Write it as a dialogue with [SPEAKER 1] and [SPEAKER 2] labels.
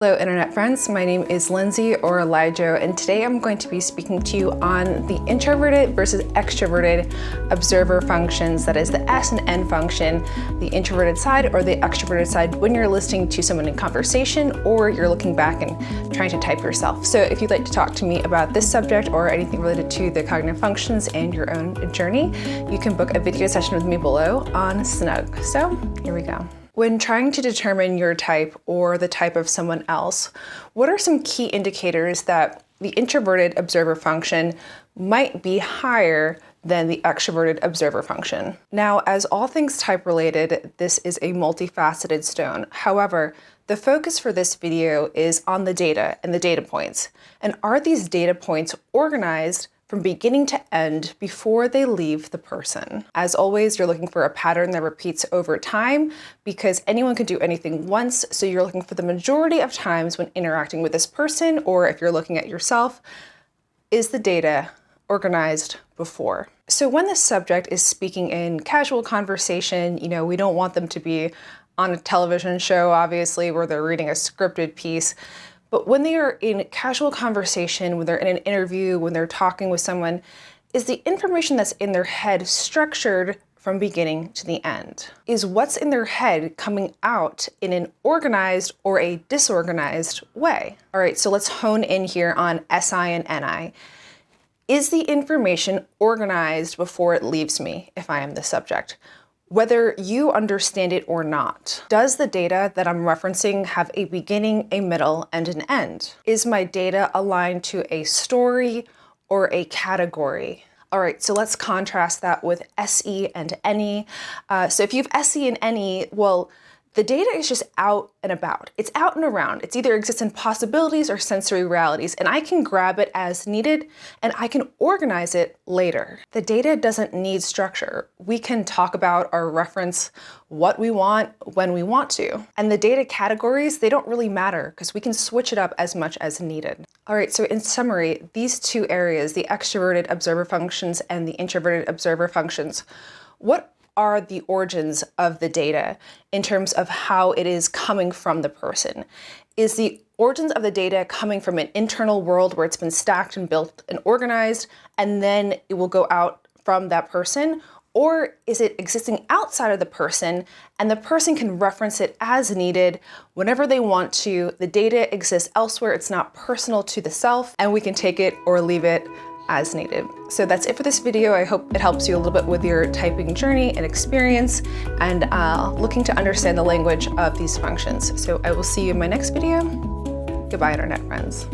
[SPEAKER 1] Hello internet friends, my name is Lindsay or LiJo, and today I'm going to be speaking to you on the introverted versus extroverted observer functions. That is the S and N function, the introverted side or the extroverted side when you're listening to someone in conversation or you're looking back and trying to type yourself. So if you'd like to talk to me about this subject or anything related to the cognitive functions and your own journey, you can book a video session with me below on Snug. So here we go. When trying to determine your type or the type of someone else, what are some key indicators that the introverted observer function might be higher than the extroverted observer function? Now, as all things type related, this is a multifaceted stone. However, the focus for this video is on the data and the data points. And are these data points organized from beginning to end before they leave the person? As always, you're looking for a pattern that repeats over time because anyone can do anything once, so you're looking for the majority of times when interacting with this person, or if you're looking at yourself, is the data organized before? So when the subject is speaking in casual conversation, we don't want them to be on a television show, obviously, where they're reading a scripted piece. But when they are in casual conversation, when they're in an interview, when they're talking with someone, is the information that's in their head structured from beginning to the end? Is what's in their head coming out in an organized or a disorganized way? All right, so let's hone in here on SI and NI. Is the information organized before it leaves me if I am the subject? Whether you understand it or not, does the data that I'm referencing have a beginning, a middle, and an end? Is my data aligned to a story or a category? All right, so let's contrast that with SE and NE. So if you have SE and NE, well, the data is just out and about. It's out and around. It's either exists in possibilities or sensory realities, and I can grab it as needed and I can organize it later. The data doesn't need structure. We can talk about or reference what we want when we want to. And the data categories, they don't really matter because we can switch it up as much as needed. All right, so in summary, these two areas, the extroverted observer functions and the introverted observer functions, what are the origins of the data in terms of how it is coming from the person? Is the origins of the data coming from an internal world where it's been stacked and built and organized, and then it will go out from that person? Or is it existing outside of the person and the person can reference it as needed whenever they want to? The data exists elsewhere, it's not personal to the self, and we can take it or leave it as needed. So that's it for this video. I hope it helps you a little bit with your typing journey and experience and looking to understand the language of these functions. So I will see you in my next video. Goodbye, internet friends.